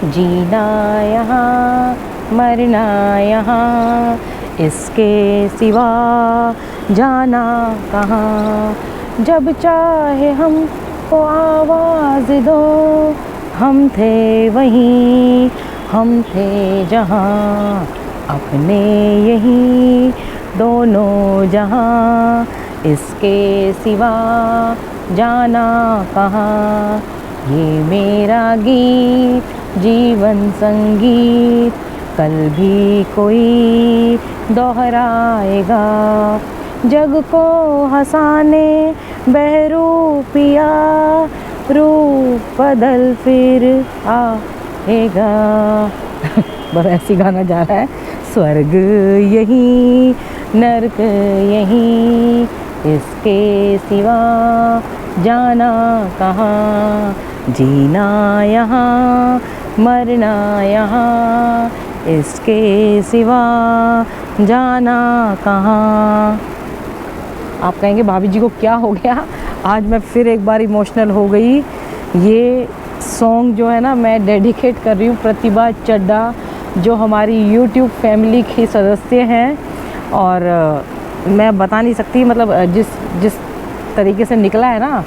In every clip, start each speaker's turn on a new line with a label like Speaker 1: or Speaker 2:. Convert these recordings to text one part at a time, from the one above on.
Speaker 1: जीना यहाँ मरना यहाँ, इसके सिवा जाना कहाँ। जब चाहे हमको आवाज़ दो, हम थे वहीं, हम थे जहाँ, अपने यहीं दोनों जहाँ, इसके सिवा जाना कहाँ। ये मेरा गीत जीवन संगीत, कल भी कोई दोहराएगा। जग को हंसाने बहरूपिया, रूप बदल फिर आएगा। बस ऐसी गाना जा रहा है। स्वर्ग यहीं नर्क यहीं, इसके सिवा जाना कहाँ। जीना यहाँ मरना यहाँ, इसके सिवा जाना कहाँ। आप कहेंगे भाभी जी को क्या हो गया, आज मैं फिर एक बार इमोशनल हो गई। ये सॉन्ग जो है ना, मैं डेडिकेट कर रही हूँ प्रतिभा चड्ढा, जो हमारी YouTube फैमिली की सदस्य हैं। और मैं बता नहीं सकती, मतलब जिस तरीके से निकला है ना,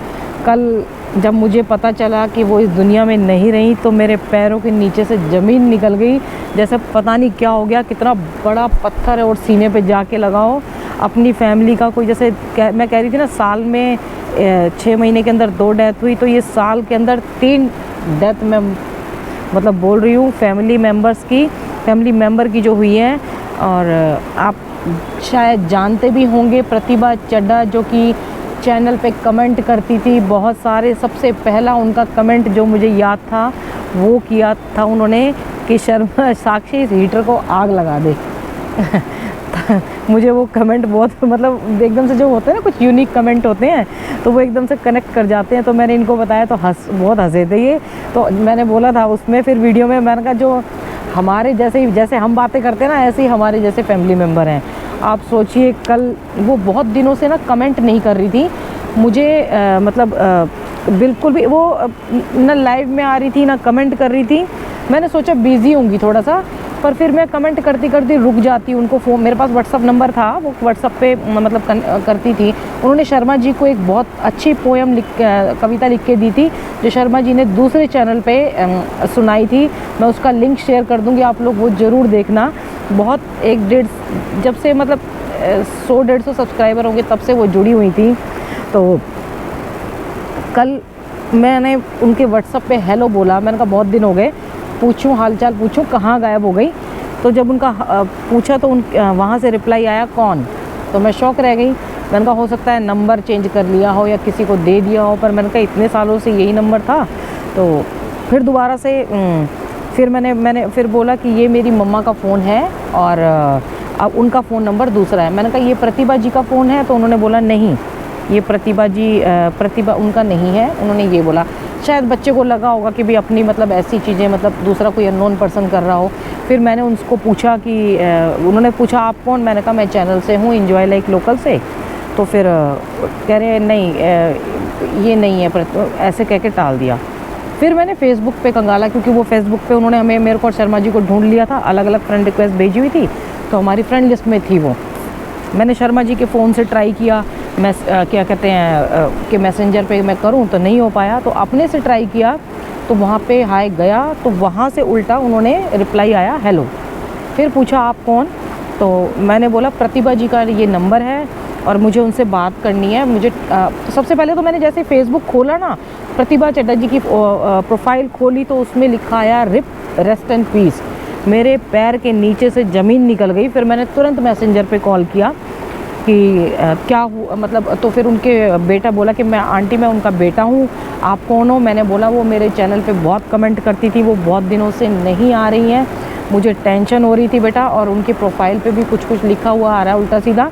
Speaker 1: कल जब मुझे पता चला कि वो इस दुनिया में नहीं रही, तो मेरे पैरों के नीचे से ज़मीन निकल गई। जैसे पता नहीं क्या हो गया, कितना बड़ा पत्थर है और सीने पे जाके लगाओ। अपनी फैमिली का कोई, जैसे मैं कह रही थी ना, साल में 6 महीने के अंदर 2 डेथ हुई, तो ये साल के अंदर 3 डेथ मैं मतलब बोल रही हूँ फैमिली मेम्बर की जो हुई है। और आप शायद जानते भी होंगे प्रतिभा चड्ढा, जो कि चैनल पे कमेंट करती थी बहुत सारे। सबसे पहला उनका कमेंट जो मुझे याद था, वो किया था उन्होंने कि शर्मा साक्षी इस हीटर को आग लगा दे। मुझे वो कमेंट बहुत, मतलब एकदम से जो होते हैं ना, कुछ यूनिक कमेंट होते हैं, तो वो एकदम से कनेक्ट कर जाते हैं। तो मैंने इनको बताया तो बहुत हंसे थे ये। तो मैंने बोला था उसमें, फिर वीडियो में मैंने कहा, जो हमारे जैसे हम बातें करते हैं ना, ऐसे ही हमारे जैसे फैमिली मेम्बर हैं। आप सोचिए, कल वो बहुत दिनों से ना कमेंट नहीं कर रही थी मुझे, बिल्कुल भी वो ना लाइव में आ रही थी ना कमेंट कर रही थी। मैंने सोचा बिज़ी होंगी थोड़ा सा, पर फिर मैं कमेंट करती करती रुक जाती। उनको फ़ोन, मेरे पास व्हाट्सअप नंबर था, वो व्हाट्सअप पे मतलब करती थी। उन्होंने शर्मा जी को एक बहुत अच्छी पोएम कविता लिख के दी थी, जो शर्मा जी ने दूसरे चैनल पे सुनाई थी। मैं उसका लिंक शेयर कर दूँगी, आप लोग वो ज़रूर देखना। बहुत 1-1.5, जब से मतलब 100-150 सब्सक्राइबर होंगे तब से वो जुड़ी हुई थी। तो कल मैंने उनके व्हाट्सअप पे हेलो बोला, मैंने कहा बहुत दिन हो गए, पूछूं हालचाल पूछूं कहाँ गायब हो गई। तो जब उनका पूछा तो वहाँ से रिप्लाई आया कौन, तो मैं शॉक रह गई। मैंने कहा हो सकता है नंबर चेंज कर लिया हो या किसी को दे दिया हो, पर मैंने कहा इतने सालों से यही नंबर था। तो फिर दोबारा से फिर मैंने फिर बोला कि ये मेरी मम्मा का फ़ोन है और अब उनका फ़ोन नंबर दूसरा है। मैंने कहा ये प्रतिभा जी का फ़ोन है, तो उन्होंने बोला नहीं, ये प्रतिभा उनका नहीं है। उन्होंने ये बोला, शायद बच्चे को लगा होगा कि भी अपनी मतलब ऐसी चीज़ें, मतलब दूसरा कोई अननोन पर्सन कर रहा हो। फिर मैंने उनको पूछा कि उन्होंने पूछा आप कौन, मैंने कहा मैं चैनल से हूँ, एंजॉय लाइक लोकल से। तो फिर कह रहे नहीं ये नहीं है, ऐसे कह के टाल दिया। फिर मैंने फेसबुक पे कंगाला, क्योंकि वो फेसबुक पे उन्होंने मेरे को और शर्मा जी को ढूंढ लिया था, अलग अलग फ्रेंड रिक्वेस्ट भेजी हुई थी, तो हमारी फ्रेंड लिस्ट में थी वो। मैंने शर्मा जी के फ़ोन से ट्राई किया, क्या कहते हैं कि मैसेंजर पे मैं करूं, तो नहीं हो पाया। तो अपने से ट्राई किया, तो वहाँ पे हाय गया, तो वहाँ से उल्टा उन्होंने रिप्लाई आया हेलो। फिर पूछा आप कौन, तो मैंने बोला प्रतिभा जी का ये नंबर है और मुझे उनसे बात करनी है। मुझे तो सबसे पहले तो मैंने जैसे फेसबुक खोला ना, प्रतिभा चड्ढा जी की प्रोफाइल खोली, तो उसमें लिखा आया रिप रेस्ट एंड पीस। मेरे पैर के नीचे से ज़मीन निकल गई। फिर मैंने तुरंत मैसेंजर पे कॉल किया कि क्या हुआ, मतलब। तो फिर उनके बेटा बोला कि मैं आंटी मैं उनका बेटा हूँ, आप कौन हो। मैंने बोला वो मेरे चैनल पे बहुत कमेंट करती थी, वो बहुत दिनों से नहीं आ रही हैं, मुझे टेंशन हो रही थी बेटा, और उनकी प्रोफाइल पे भी कुछ कुछ लिखा हुआ आ रहा है उल्टा सीधा,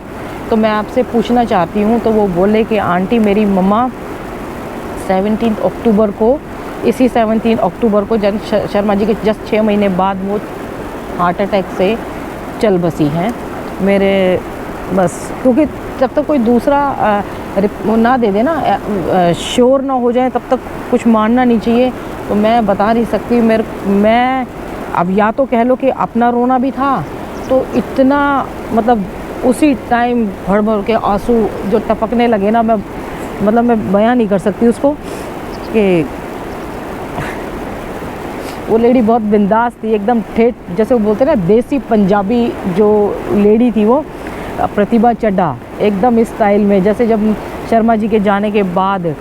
Speaker 1: तो मैं आपसे पूछना चाहती हूँ। तो वो बोले कि आंटी मेरी मम्मा 17 अक्टूबर को, इसी 17 अक्टूबर को शर्मा जी के जस्ट 6 महीने बाद वो हार्ट अटैक से चल बसी हैं। मेरे बस क्योंकि जब तक कोई दूसरा ना दे दे ना, श्योर ना हो जाए, तब तक कुछ मानना नहीं चाहिए। तो मैं बता नहीं सकती। मैं अब या तो कह लो कि अपना रोना भी था, तो इतना मतलब उसी टाइम भर भर के आंसू जो टपकने लगे ना, मैं बयां नहीं कर सकती उसको। कि वो लेडी बहुत बिंदास थी, एकदम ठेठ, जैसे वो बोलते हैं ना देसी पंजाबी जो लेडी थी, वो प्रतिभा चड्ढा, एकदम इस स्टाइल में। जैसे जब शर्मा जी के जाने के बाद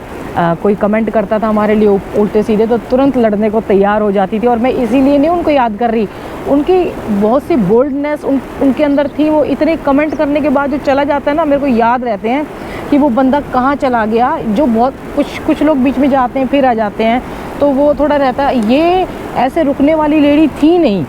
Speaker 1: कोई कमेंट करता था हमारे लिए उल्टे सीधे, तो तुरंत लड़ने को तैयार हो जाती थी। और मैं इसीलिए नहीं उनको याद कर रही, उनकी बहुत सी बोल्डनेस उनके अंदर थी। वो इतने कमेंट करने के बाद जो चला जाता है ना, मेरे को याद रहते हैं कि वो बंदा कहाँ चला गया। जो बहुत कुछ लोग बीच में जाते हैं फिर आ जाते हैं, तो वो थोड़ा रहता है। ये ऐसे रुकने वाली लेडी थी नहीं।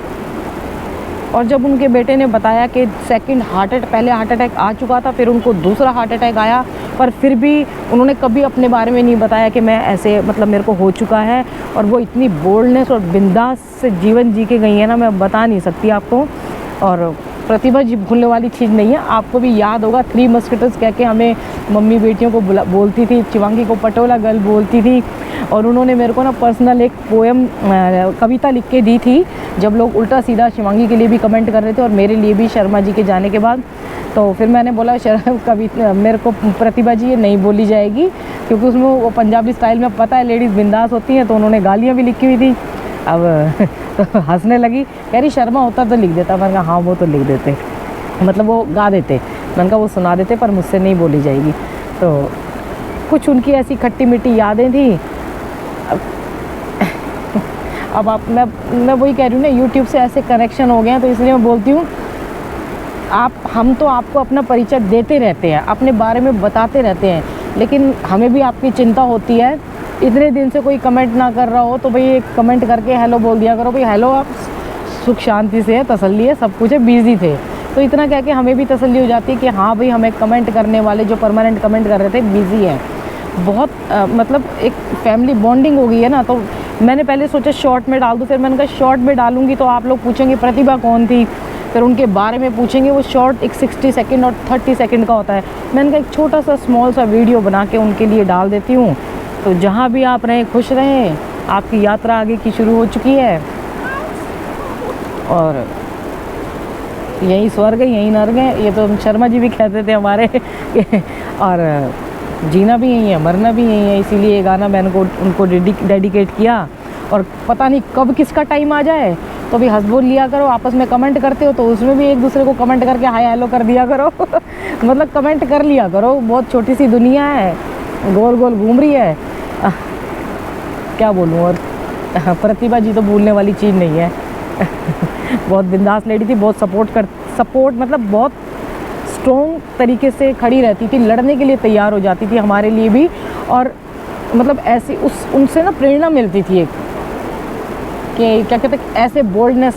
Speaker 1: और जब उनके बेटे ने बताया कि पहले हार्ट अटैक आ चुका था, फिर उनको दूसरा हार्ट अटैक आया, पर फिर भी उन्होंने कभी अपने बारे में नहीं बताया कि मैं ऐसे, मतलब मेरे को हो चुका है। और वो इतनी बोल्डनेस और बिंदास से जीवन जी के गई है ना, मैं बता नहीं सकती आपको। और प्रतिभा जी भूलने वाली चीज़ नहीं है। आपको भी याद होगा, 3 मस्किटोस कह के हमें मम्मी बेटियों को बोलती थी। शिवांगी को पटोला गर्ल बोलती थी। और उन्होंने मेरे को ना पर्सनल एक पोएम, कविता लिख के दी थी, जब लोग उल्टा सीधा शिवांगी के लिए भी कमेंट कर रहे थे और मेरे लिए भी शर्मा जी के जाने के बाद। तो फिर मैंने बोला कविता मेरे को प्रतिभा जी ये नहीं बोली जाएगी, क्योंकि उसमें वो पंजाबी स्टाइल में, पता है लेडीज़ बिंदास होती हैं, तो उन्होंने गालियाँ भी लिखी हुई थी। अब तो हंसने लगी, कह रही शर्मा होता तो लिख देता। मैंने कहा हाँ वो तो लिख देते, मतलब वो गा देते। मैंने कहा वो सुना देते, पर मुझसे नहीं बोली जाएगी। तो कुछ उनकी ऐसी खट्टी मीठी यादें थी। अब मैं वही कह रही हूँ ना, यूट्यूब से ऐसे कनेक्शन हो गए हैं, तो इसलिए मैं बोलती हूँ हम तो आपको अपना परिचय देते रहते हैं, अपने बारे में बताते रहते हैं, लेकिन हमें भी आपकी चिंता होती है। इतने दिन से कोई कमेंट ना कर रहा हो तो भाई एक कमेंट करके हेलो बोल दिया करो। भाई हेलो, आप सुख शांति से है, तसल्ली है, सब कुछ है, बिजी थे, तो इतना कह के हमें भी तसल्ली हो जाती है कि हाँ भाई हमें कमेंट करने वाले जो परमानेंट कमेंट कर रहे थे बिजी हैं। बहुत मतलब एक फैमिली बॉन्डिंग हो गई है ना। तो मैंने पहले सोचा शॉर्ट में डाल दूँ, फिर मैंने कहा शॉर्ट में डालूंगी तो आप लोग पूछेंगे प्रतिभा कौन थी, फिर उनके बारे में पूछेंगे। वो शॉर्ट एक 60 सेकंड और 30 सेकंड का होता है। मैंने कहा एक छोटा सा स्मॉल सा वीडियो बना के उनके लिए डाल देती हूँ। तो जहाँ भी आप रहें खुश रहें, आपकी यात्रा आगे की शुरू हो चुकी है, और यही स्वर्ग है यही नर्क है, ये तो शर्मा जी भी कहते थे हमारे। और जीना भी यही है, मरना भी यही है, इसीलिए ये गाना मैंने उनको डेडिकेट किया। और पता नहीं कब किसका टाइम आ जाए, तो भी हंस बोल लिया करो। आपस में कमेंट करते हो तो उसमें भी एक दूसरे को कमेंट करके हाय हेलो कर दिया करो। मतलब कमेंट कर लिया करो, बहुत छोटी सी दुनिया है, गोल गोल घूम रही है। क्या बोलूँ। और प्रतिभा जी तो भूलने वाली चीज़ नहीं है। बहुत बिंदास लेडी थी, बहुत सपोर्ट मतलब बहुत स्ट्रॉन्ग तरीके से खड़ी रहती थी, लड़ने के लिए तैयार हो जाती थी हमारे लिए भी। और मतलब ऐसी उनसे ना प्रेरणा मिलती थी एक, कि क्या कहते हैं, ऐसे बोल्डनेस,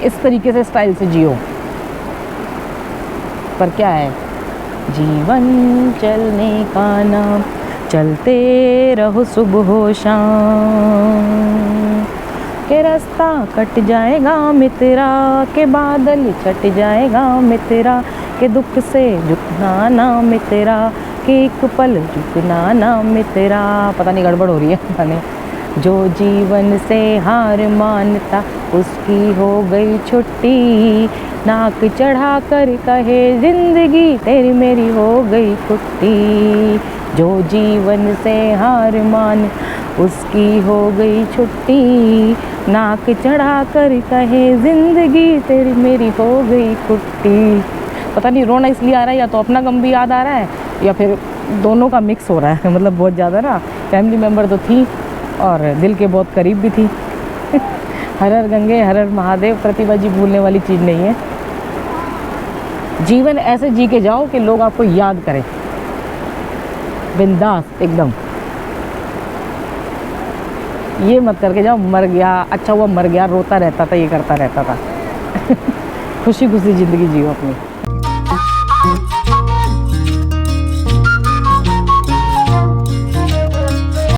Speaker 1: इस तरीके से स्टाइल से जियो। पर क्या है, जीवन चलने का नाम, चलते रहो सुबह हो शाम, के रास्ता कट जाएगा मित्रा, के बादल छट जाएगा मित्रा, के दुख से झुकना ना मित्रा, के एक पल झुकना ना मित्रा। पता नहीं गड़बड़ हो रही है मैंने। जो जीवन से हार मानता उसकी हो गई छुट्टी, नाक चढ़ा कर कहे जिंदगी तेरी मेरी हो गई छुट्टी। जो जीवन से हार मान उसकी हो गई छुट्टी, नाक चढ़ा कर कहे जिंदगी तेरी मेरी हो गई छुट्टी। पता नहीं रोना इसलिए आ रहा है, या तो अपना गम भी याद आ रहा है, या फिर दोनों का मिक्स हो रहा है। मतलब बहुत ज़्यादा ना फैमिली मेम्बर तो थी और दिल के बहुत करीब भी थी। हर हर गंगे हर हर महादेव, प्रतिभा जी भूलने वाली चीज़ नहीं है। जीवन ऐसे जी के जाओ कि लोग आपको याद करें, बिंदास एकदम। ये मत करके जाओ मर गया, अच्छा हुआ मर गया, रोता रहता था, ये करता रहता था। खुशी खुशी ज़िंदगी जियो अपनी।